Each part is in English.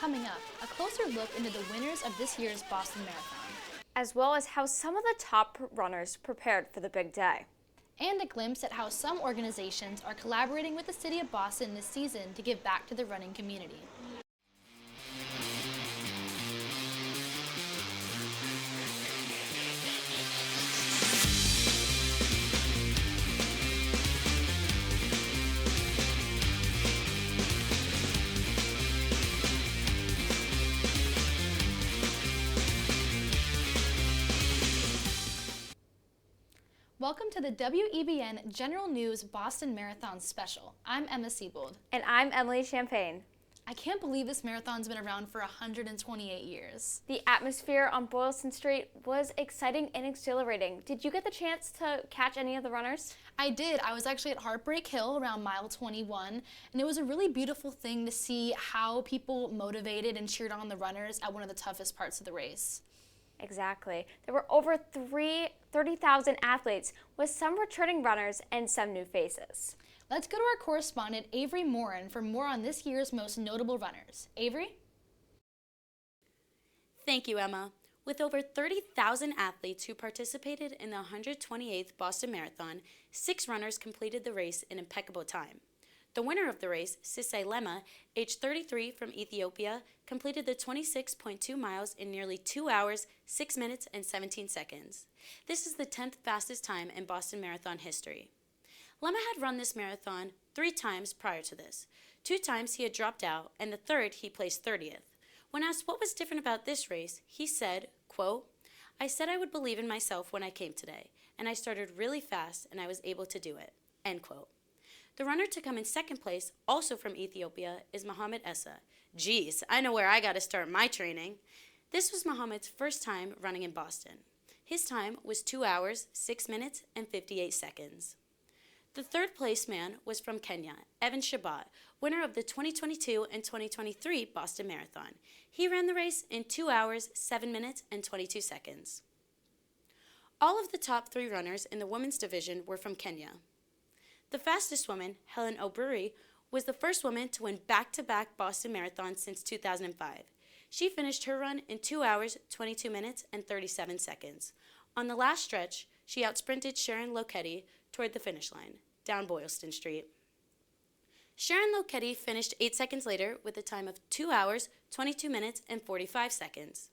Coming up, a closer look into the winners of this year's Boston Marathon, as well as how some of the top runners prepared for the big day. And a glimpse at how some organizations are collaborating with the city of Boston this season to give back to the running community. Welcome to the WEBN General News Boston Marathon Special. I'm Emma Siebold. And I'm Emily Champagne. I can't believe this marathon's been around for 128 years. The atmosphere on Boylston Street was exciting and exhilarating. Did you get the chance to catch any of the runners? I did. I was actually at Heartbreak Hill around mile 21, and it was a really beautiful thing to see how people motivated and cheered on the runners at one of the toughest parts of the race. Exactly. There were over 30,000 athletes, with some returning runners and some new faces. Let's go to our correspondent, Averie Morren, for more on this year's most notable runners. Averie? Thank you, Emma. With over 30,000 athletes who participated in the 128th Boston Marathon, 6 runners completed the race in impeccable time. The winner of the race, Sisay Lema, age 33 from Ethiopia, completed the 26.2 miles in nearly 2 hours, 6 minutes, and 17 seconds. This is the 10th fastest time in Boston Marathon history. Lema had run this marathon 3 times prior to this. 2 times he had dropped out, and the third he placed 30th. When asked what was different about this race, he said, quote, "I said I would believe in myself when I came today, and I started really fast and I was able to do it," end quote. The runner to come in second place, also from Ethiopia, is Mohamed Essa. Geez, I know where I got to start my training. This was Mohamed's first time running in Boston. His time was 2 hours, 6 minutes, and 58 seconds. The third place man was from Kenya, Evan Shabat, winner of the 2022 and 2023 Boston Marathon. He ran the race in 2 hours, 7 minutes, and 22 seconds. All of the top 3 runners in the women's division were from Kenya. The fastest woman, Helen Obiri, was the first woman to win back-to-back Boston Marathons since 2005. She finished her run in 2 hours, 22 minutes, and 37 seconds. On the last stretch, she outsprinted Sharon Lokedi toward the finish line, down Boylston Street. Sharon Lokedi finished 8 seconds later with a time of 2 hours, 22 minutes, and 45 seconds.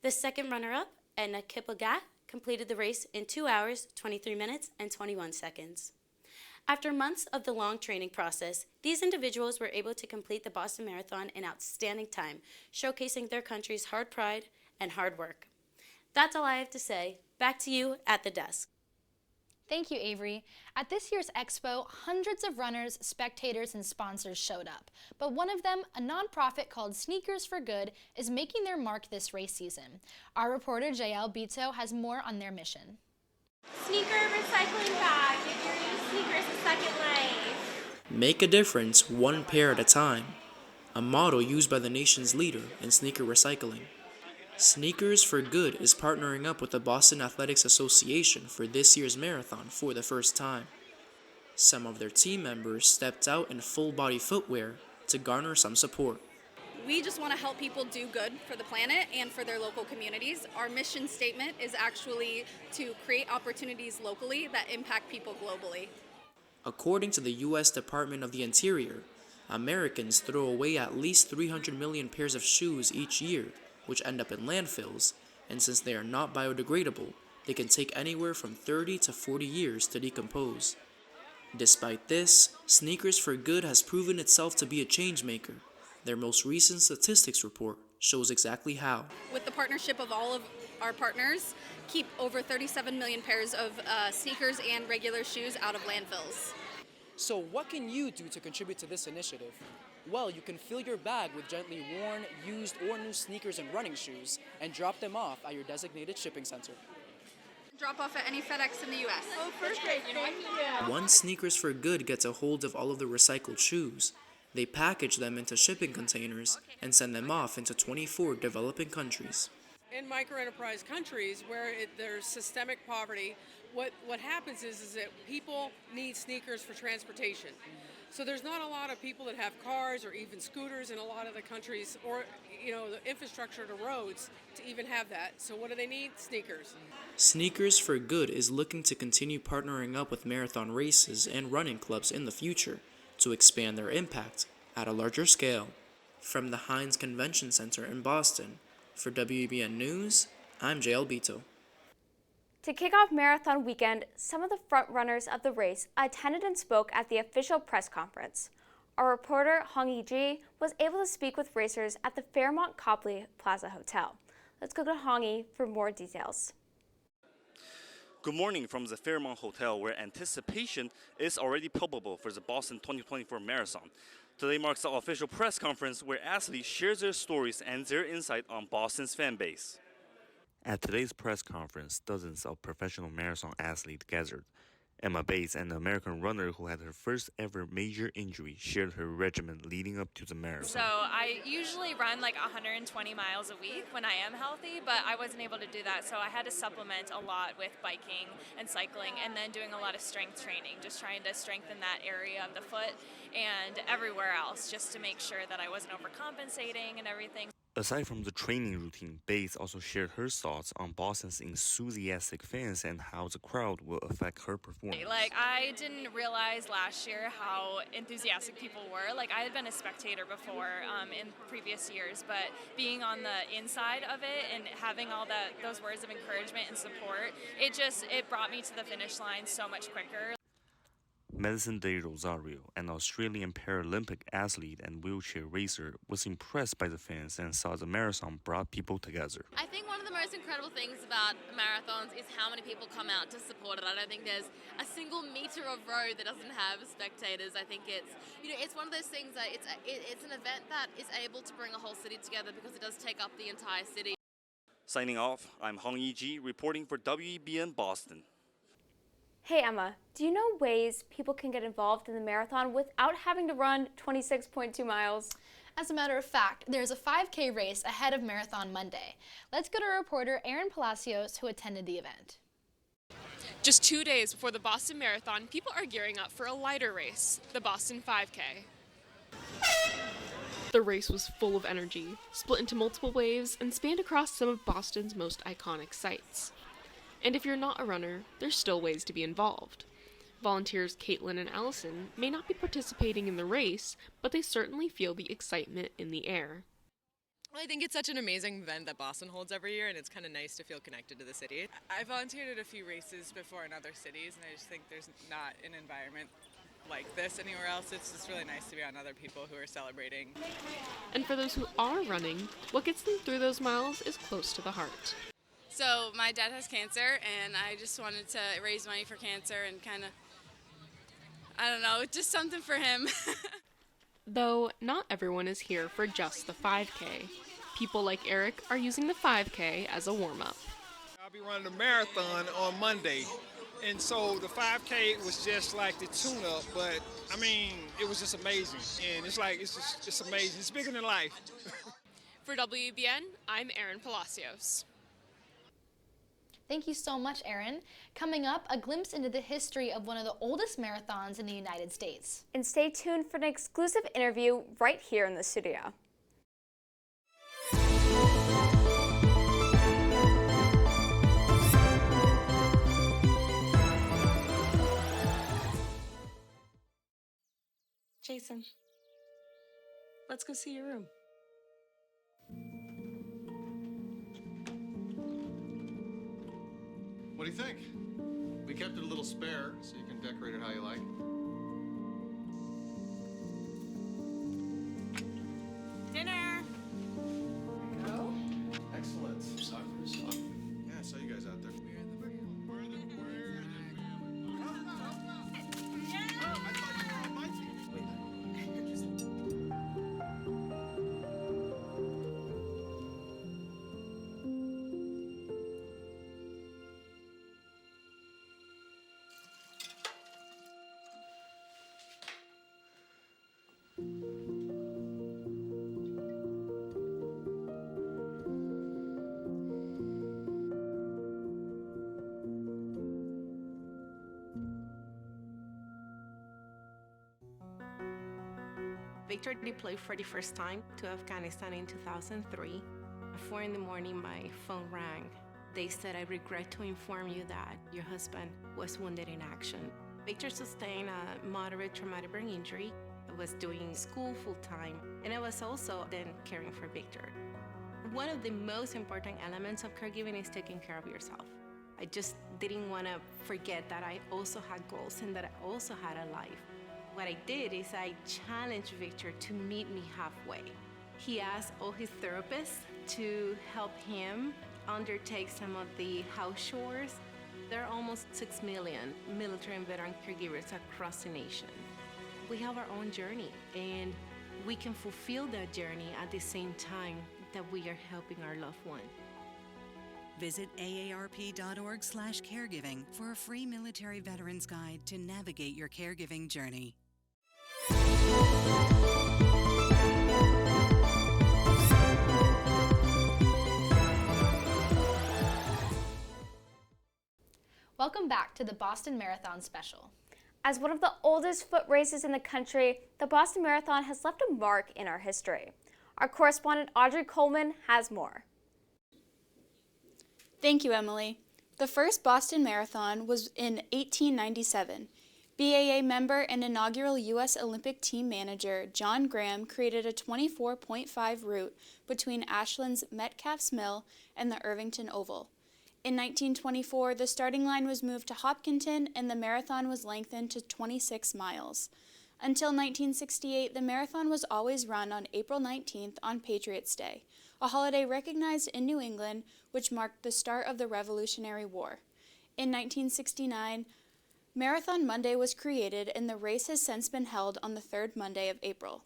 The second runner-up, Edna Kiplagat, completed the race in 2 hours, 23 minutes, and 21 seconds. After months of the long training process, these individuals were able to complete the Boston Marathon in outstanding time, showcasing their country's hard pride and hard work. That's all I have to say. Back to you at the desk. Thank you, Averie. At this year's expo, hundreds of runners, spectators, and sponsors showed up. But one of them, a nonprofit called Sneakers for Good, is making their mark this race season. Our reporter, Jaeel, Beato, has more on their mission. Sneaker recycling bag. Give your used sneakers a second life. Make a difference one pair at a time. A motto used by the nation's leader in sneaker recycling. Sneakers for Good is partnering up with the Boston Athletics Association for this year's marathon for the first time. Some of their team members stepped out in full-body footwear to garner some support. We just want to help people do good for the planet and for their local communities. Our mission statement is actually to create opportunities locally that impact people globally. According to the U.S. Department of the Interior, Americans throw away at least 300 million pairs of shoes each year, which end up in landfills, and since they are not biodegradable, they can take anywhere from 30 to 40 years to decompose. Despite this, Sneakers for Good has proven itself to be a change maker. Their most recent statistics report shows exactly how. With the partnership of all of our partners, keep over 37 million pairs of sneakers and regular shoes out of landfills. So what can you do to contribute to this initiative? Well, you can fill your bag with gently worn, used, or new sneakers and running shoes and drop them off at your designated shipping center. Drop off at any FedEx in the U.S. Oh, first grade, Once Sneakers for Good gets a hold of all of the recycled shoes, they package them into shipping containers and send them off into 24 developing countries. In microenterprise countries where there's systemic poverty, what happens is that people need sneakers for transportation. So there's not a lot of people that have cars or even scooters in a lot of the countries, or the infrastructure to roads to even have that. So what do they need? Sneakers. Sneakers for Good is looking to continue partnering up with marathon races and running clubs in the future to expand their impact at a larger scale. From the Heinz Convention Center in Boston, for WEBN News, I'm Jaeel Beato. To kick off marathon weekend, some of the front runners of the race attended and spoke at the official press conference. Our reporter, Hongyi Ji, was able to speak with racers at the Fairmont Copley Plaza Hotel. Let's go to Hongyi for more details. Good morning from the Fairmont Hotel, where anticipation is already palpable for the Boston 2024 Marathon. Today marks the official press conference where athletes share their stories and their insight on Boston's fan base. At today's press conference, dozens of professional marathon athletes gathered. Emma Bates, an American runner who had her first ever major injury, shared her regimen leading up to the marathon. So I usually run like 120 miles a week when I am healthy, but I wasn't able to do that, so I had to supplement a lot with biking and cycling, and then doing a lot of strength training, just trying to strengthen that area of the foot and everywhere else, just to make sure that I wasn't overcompensating and everything. Aside from the training routine, Bates also shared her thoughts on Boston's enthusiastic fans and how the crowd will affect her performance. Like, I didn't realize last year how enthusiastic people were. Like, I had been a spectator before in previous years, but being on the inside of it and having all those words of encouragement and support, it brought me to the finish line so much quicker. Madison Day Rosario, an Australian Paralympic athlete and wheelchair racer, was impressed by the fans and saw the marathon brought people together. I think one of the most incredible things about marathons is how many people come out to support it. I don't think there's a single meter of road that doesn't have spectators. I think it's one of those things that it's an event that is able to bring a whole city together because it does take up the entire city. Signing off, I'm Hongyi Ji reporting for WEBN Boston. Hey Emma, do you know ways people can get involved in the marathon without having to run 26.2 miles? As a matter of fact, there's a 5K race ahead of Marathon Monday. Let's go to our reporter Erin Palacios, who attended the event. Just 2 days before the Boston Marathon, people are gearing up for a lighter race, the Boston 5K. The race was full of energy, split into multiple waves, and spanned across some of Boston's most iconic sites. And if you're not a runner, there's still ways to be involved. Volunteers Caitlin and Allison may not be participating in the race, but they certainly feel the excitement in the air. Well, I think it's such an amazing event that Boston holds every year, and it's kind of nice to feel connected to the city. I volunteered at a few races before in other cities, and I just think there's not an environment like this anywhere else. It's just really nice to be around other people who are celebrating. And for those who are running, what gets them through those miles is close to the heart. So my dad has cancer, and I just wanted to raise money for cancer and kind of, I don't know, just something for him. Though not everyone is here for just the 5K. People like Eric are using the 5K as a warm-up. I'll be running the marathon on Monday, and so the 5K was just like the tune-up, but I mean, it was just amazing, and it's amazing. It's bigger than life. For WEBN, I'm Erin Palacios. Thank you so much, Erin. Coming up, a glimpse into the history of one of the oldest marathons in the United States. And stay tuned for an exclusive interview right here in the studio. Jason, let's go see your room. What do you think? We kept it a little spare, so you can decorate it how you like. Dinner! Go. Excellent. Yeah, I saw you guys out there. Victor deployed for the first time to Afghanistan in 2003. At 4 in the morning, my phone rang. They said, "I regret to inform you that your husband was wounded in action." Victor sustained a moderate traumatic brain injury. I was doing school full-time, and I was also then caring for Victor. One of the most important elements of caregiving is taking care of yourself. I just didn't want to forget that I also had goals and that I also had a life. What I did is I challenged Victor to meet me halfway. He asked all his therapists to help him undertake some of the house chores. There are almost 6 million military and veteran caregivers across the nation. We have our own journey, and we can fulfill that journey at the same time that we are helping our loved one. Visit aarp.org/caregiving for a free military veterans guide to navigate your caregiving journey. Welcome back to the Boston Marathon Special. As one of the oldest foot races in the country, the Boston Marathon has left a mark in our history. Our correspondent Audrey Coleman has more. Thank you, Emily. The first Boston Marathon was in 1897. BAA member and inaugural U.S. Olympic team manager John Graham created a 24.5 route between Ashland's Metcalf's Mill and the Irvington Oval. In 1924, the starting line was moved to Hopkinton and the marathon was lengthened to 26 miles. Until 1968, the marathon was always run on April 19th on Patriots' Day, a holiday recognized in New England, which marked the start of the Revolutionary War. In 1969, Marathon Monday was created and the race has since been held on the third Monday of April.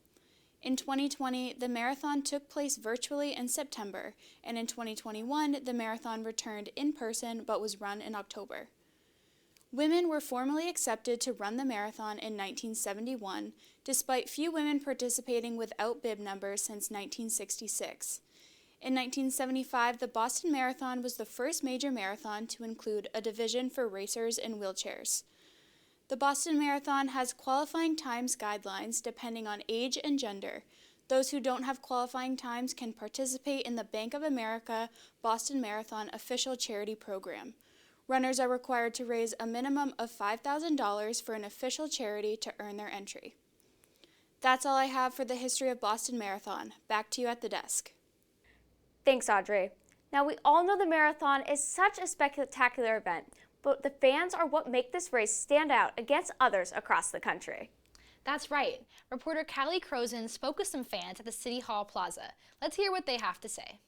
In 2020, the marathon took place virtually in September, and in 2021, the marathon returned in person but was run in October. Women were formally accepted to run the marathon in 1971, despite few women participating without bib numbers since 1966. In 1975, the Boston Marathon was the first major marathon to include a division for racers in wheelchairs. The Boston Marathon has qualifying times guidelines depending on age and gender. Those who don't have qualifying times can participate in the Bank of America Boston Marathon official charity program. Runners are required to raise a minimum of $5,000 for an official charity to earn their entry. That's all I have for the history of Boston Marathon. Back to you at the desk. Thanks, Audrey. Now, we all know the marathon is such a spectacular event, but the fans are what make this race stand out against others across the country. That's right. Reporter Callie Krosin spoke with some fans at the City Hall Plaza. Let's hear what they have to say.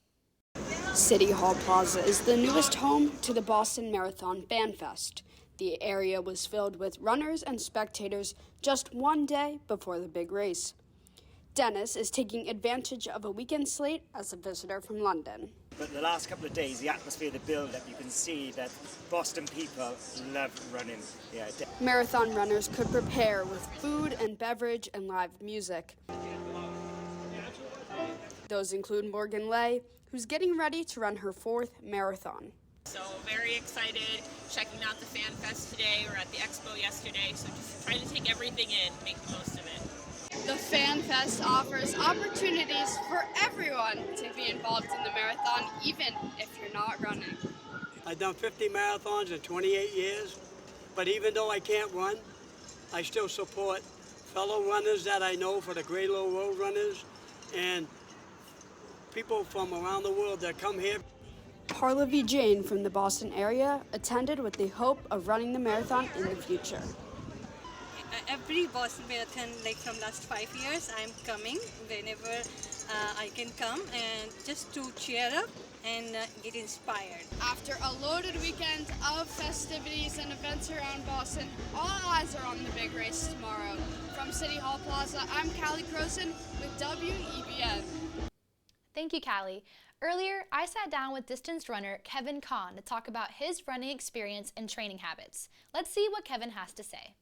City Hall Plaza is the newest home to the Boston Marathon Fan Fest. The area was filled with runners and spectators just one day before the big race. Dennis is taking advantage of a weekend slate as a visitor from London. But the last couple of days, the atmosphere, the build-up, you can see that Boston people love running. Yeah. Marathon runners could prepare with food and beverage and live music. Those include Morgan Lay, who's getting ready to run her 4th marathon. So very excited, checking out the Fan Fest today. We were at the expo yesterday, so just trying to take everything in, make the most of it. The Fan Fest offers opportunities for everyone to be involved in the marathon, even if you're not running. I've done 50 marathons in 28 years, but even though I can't run, I still support fellow runners that I know for the Great Low Road runners and people from around the world that come here. Parlavy Jane from the Boston area attended with the hope of running the marathon in the future. Every Boston Marathon, like from last 5 years, I'm coming whenever I can come and just to cheer up and get inspired. After a loaded weekend of festivities and events around Boston, all eyes are on the big race tomorrow. From City Hall Plaza, I'm Callie Krosin with WEBN. Thank you, Callie. Earlier, I sat down with distance runner Kevin Kahn to talk about his running experience and training habits. Let's see what Kevin has to say.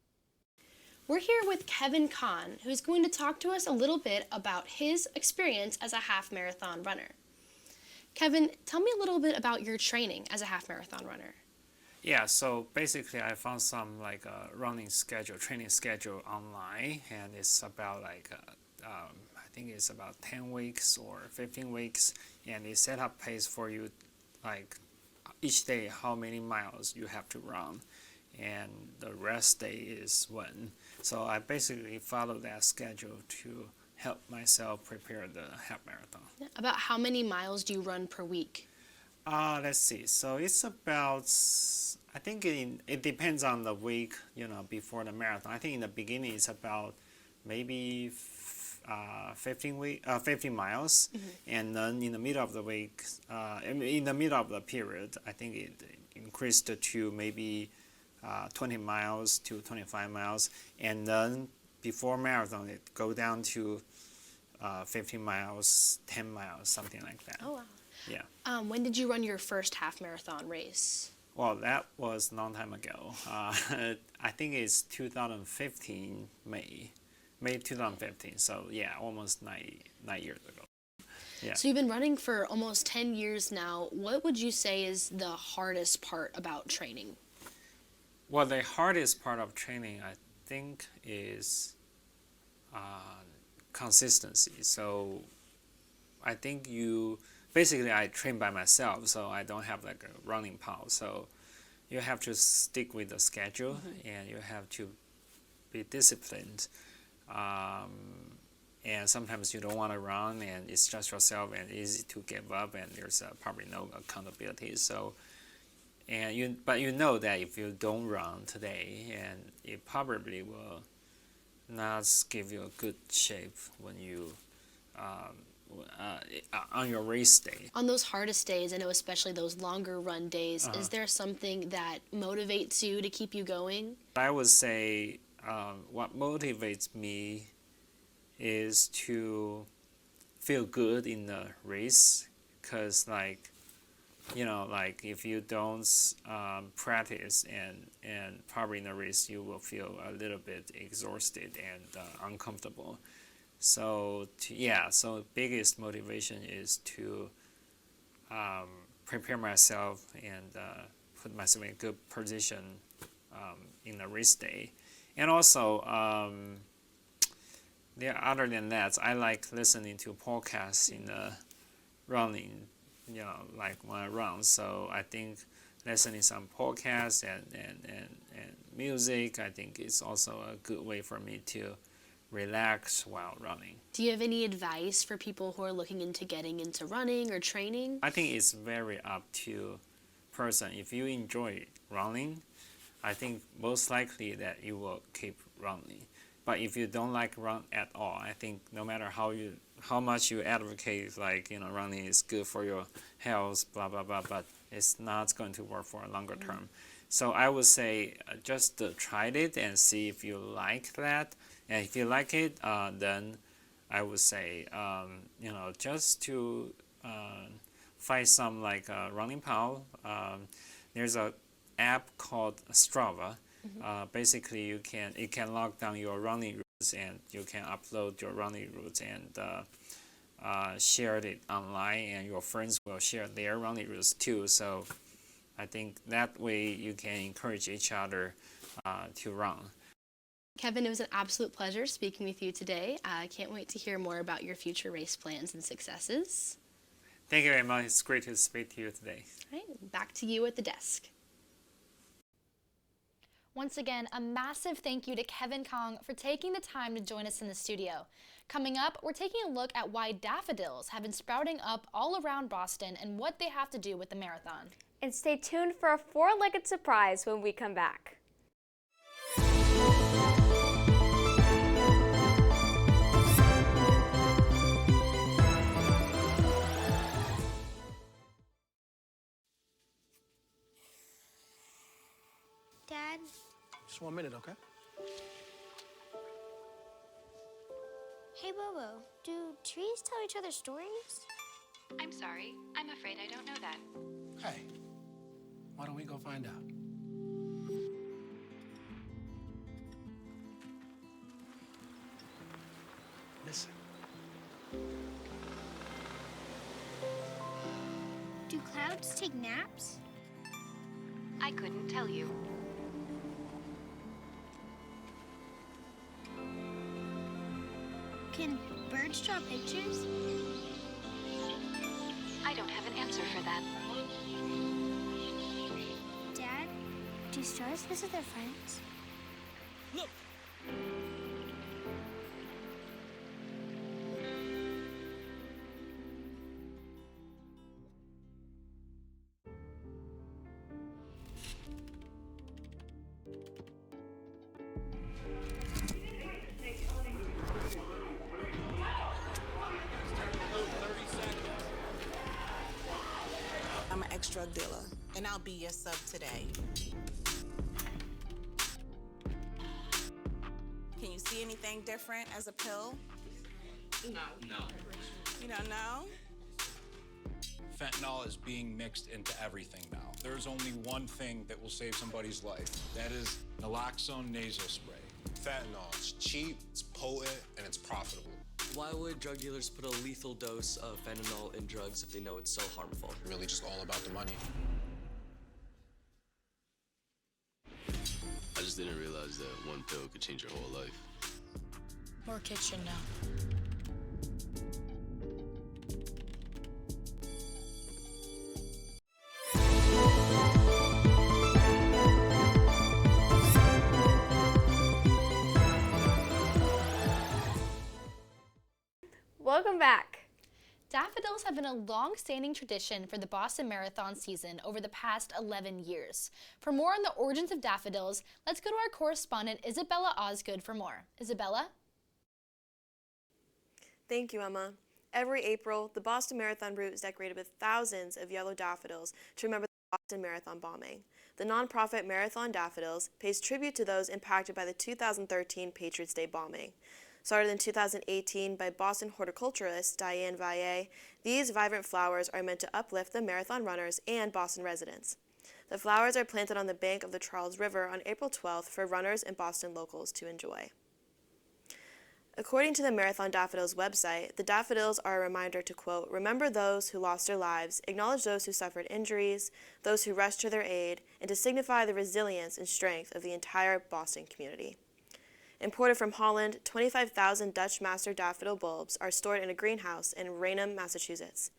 We're here with Kevin Kahn, who's going to talk to us a little bit about his experience as a half marathon runner. Kevin, tell me a little bit about your training as a half marathon runner. Yeah, so basically I found some training schedule online, and it's about I think it's about 10 weeks or 15 weeks, and they set up pace for you, like each day how many miles you have to run, and the rest day is when. So I basically follow that schedule to help myself prepare the half marathon. About how many miles do you run per week? Let's see. So it's about, I think it depends on the week, before the marathon. I think in the beginning it's about maybe 15 miles, and then in the middle of the week, in the middle of the period, I think it increased to maybe 20 miles to 25 miles, and then before marathon it go down to 15 miles, 10 miles, something like that. Oh wow. Yeah. When did you run your first half marathon race? Well, that was a long time ago. I think it's 2015 May 2015. So yeah, almost nine years ago. Yeah. So you've been running for almost 10 years now. What would you say is the hardest part about training? Well, the hardest part of training, I think, is consistency. So I think basically I train by myself, so I don't have like a running pal. So you have to stick with the schedule, and you have to be disciplined. And sometimes you don't want to run, and it's just yourself, and easy to give up, and there's probably no accountability. So, but you know that if you don't run today, and it probably will not give you a good shape when you on your race day. On those hardest days, I know especially those longer run days, is there something that motivates you to keep you going? I would say what motivates me is to feel good in the race, because if you don't practice and probably in the race you will feel a little bit exhausted and uncomfortable. So so biggest motivation is to prepare myself and put myself in a good position in the race day. And also, other than that, I like listening to podcasts in the running, like when I run. So I think listening some podcasts and music, I think is also a good way for me to relax while running. Do you have any advice for people who are looking into getting into running or training? I think it's very up to person. If you enjoy running, I think most likely that you will keep running. But if you don't like run at all, I think no matter how much you advocate, running is good for your health, blah blah blah, but it's not going to work for a longer term. So I would say just try it and see if you like that. And if you like it, then I would say just to find some running pal. There's a app called Strava. Basically, it can log down your running routes, and you can upload your running routes and share it online, and your friends will share their running routes too. So I think that way you can encourage each other to run. Kevin, it was an absolute pleasure speaking with you today. I can't wait to hear more about your future race plans and successes. Thank you very much. It's great to speak to you today. All right, back to you at the desk. Once again, a massive thank you to Kevin Kong for taking the time to join us in the studio. Coming up, we're taking a look at why daffodils have been sprouting up all around Boston and what they have to do with the marathon. And stay tuned for a four-legged surprise when we come back. Dad? Just 1 minute, okay? Hey, Bobo, do trees tell each other stories? I'm sorry. I'm afraid I don't know that. Hey, why don't we go find out? Listen. Do clouds take naps? I couldn't tell you. Can birds draw pictures? I don't have an answer for that. Dad, do stars visit their friends? Look! I'm an ex-drug dealer, and I'll be your sub today. Can you see anything different as a pill? No. You don't know? Fentanyl is being mixed into everything now. There's only one thing that will save somebody's life. That is naloxone nasal spray. Fentanyl, it's cheap, it's potent, and it's profitable. Why would drug dealers put a lethal dose of fentanyl in drugs if they know it's so harmful? Really just all about the money. I just didn't realize that one pill could change your whole life. More kids should know. Welcome back. Daffodils have been a long-standing tradition for the Boston Marathon season over the past 11 years. For more on the origins of daffodils, let's go to our correspondent Isabella Osgood for more. Isabella? Thank you, Emma. Every April, the Boston Marathon route is decorated with thousands of yellow daffodils to remember the Boston Marathon bombing. The nonprofit Marathon Daffodils pays tribute to those impacted by the 2013 Patriots' Day bombing. Started in 2018 by Boston horticulturist Diane Valle, these vibrant flowers are meant to uplift the marathon runners and Boston residents. The flowers are planted on the bank of the Charles River on April 12th for runners and Boston locals to enjoy. According to the Marathon Daffodils website, the daffodils are a reminder to, quote, remember those who lost their lives, acknowledge those who suffered injuries, those who rushed to their aid, and to signify the resilience and strength of the entire Boston community. Imported from Holland, 25,000 Dutch master daffodil bulbs are stored in a greenhouse in Raynham, Massachusetts.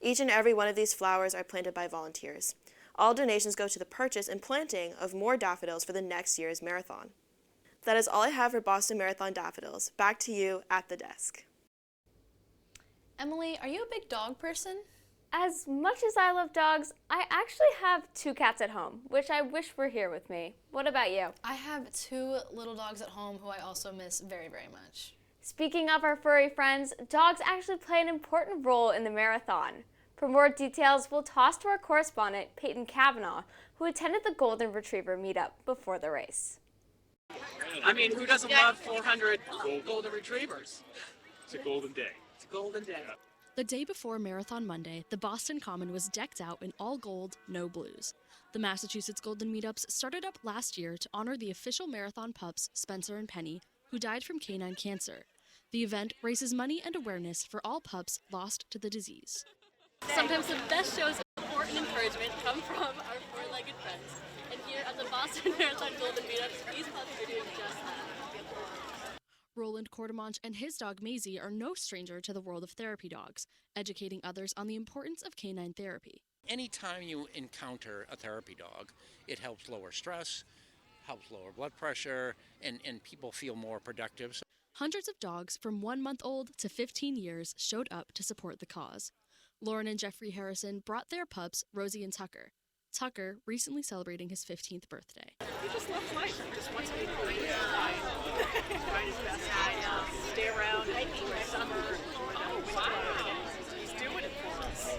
Each and every one of these flowers are planted by volunteers. All donations go to the purchase and planting of more daffodils for the next year's marathon. That is all I have for Boston Marathon Daffodils. Back to you at the desk. Emily, are you a big dog person? As much as I love dogs, I actually have 2 cats at home, which I wish were here with me. What about you? I have 2 little dogs at home who I also miss very, very much. Speaking of our furry friends, dogs actually play an important role in the marathon. For more details, we'll toss to our correspondent, Payton Cavanaugh, who attended the Golden Retriever meetup before the race. I mean, who doesn't love 400 golden retrievers? It's a golden day. It's a golden day. The day before Marathon Monday, the Boston Common was decked out in all gold, no blues. The Massachusetts Golden Meetups started up last year to honor the official marathon pups, Spencer and Penny, who died from canine cancer. The event raises money and awareness for all pups lost to the disease. Sometimes the best shows of support and encouragement come from our four-legged friends. And here at the Boston Marathon Golden Meetups, these pups are doing just that. Roland Cordemonch and his dog Maisie are no stranger to the world of therapy dogs, educating others on the importance of canine therapy. Anytime you encounter a therapy dog, it helps lower stress, helps lower blood pressure, and people feel more productive. Hundreds of dogs from 1 month old to 15 years showed up to support the cause. Lauren and Jeffrey Harrison brought their pups, Rosie and Tucker. Tucker recently celebrating his 15th birthday. He just loves life. He just wants to be free. Try his best to stay around for summer. Oh, wow. He's doing it for us.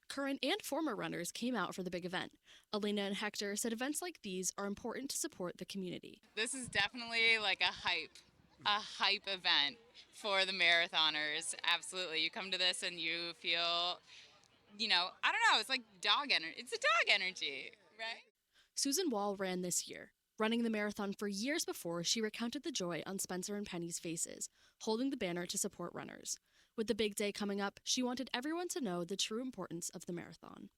Current and former runners came out for the big event. Elena and Hector said events like these are important to support the community. This is definitely like a hype event for the marathoners. Absolutely. You come to this and you feel, I don't know, it's like dog energy. It's a dog energy, right? Susan Wall ran this year, running the marathon for years before she recounted the joy on Spencer and Penny's faces, holding the banner to support runners. With the big day coming up, she wanted everyone to know the true importance of the marathon.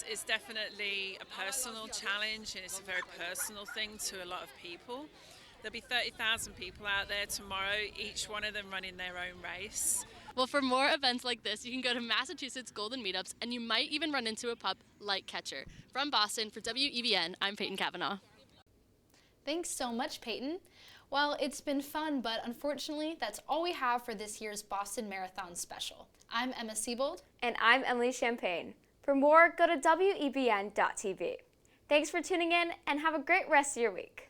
It's definitely a personal challenge and it's a very personal thing to a lot of people. There'll be 30,000 people out there tomorrow, each one of them running their own race. Well, for more events like this, you can go to Massachusetts Golden Meetups, and you might even run into a pup like Catcher. From Boston, for WEBN, I'm Payton Cavanaugh. Thanks so much, Payton. Well, it's been fun, but unfortunately, that's all we have for this year's Boston Marathon special. I'm Emma Siebold. And I'm Emily Champagne. For more, go to WEBN.TV. Thanks for tuning in, and have a great rest of your week.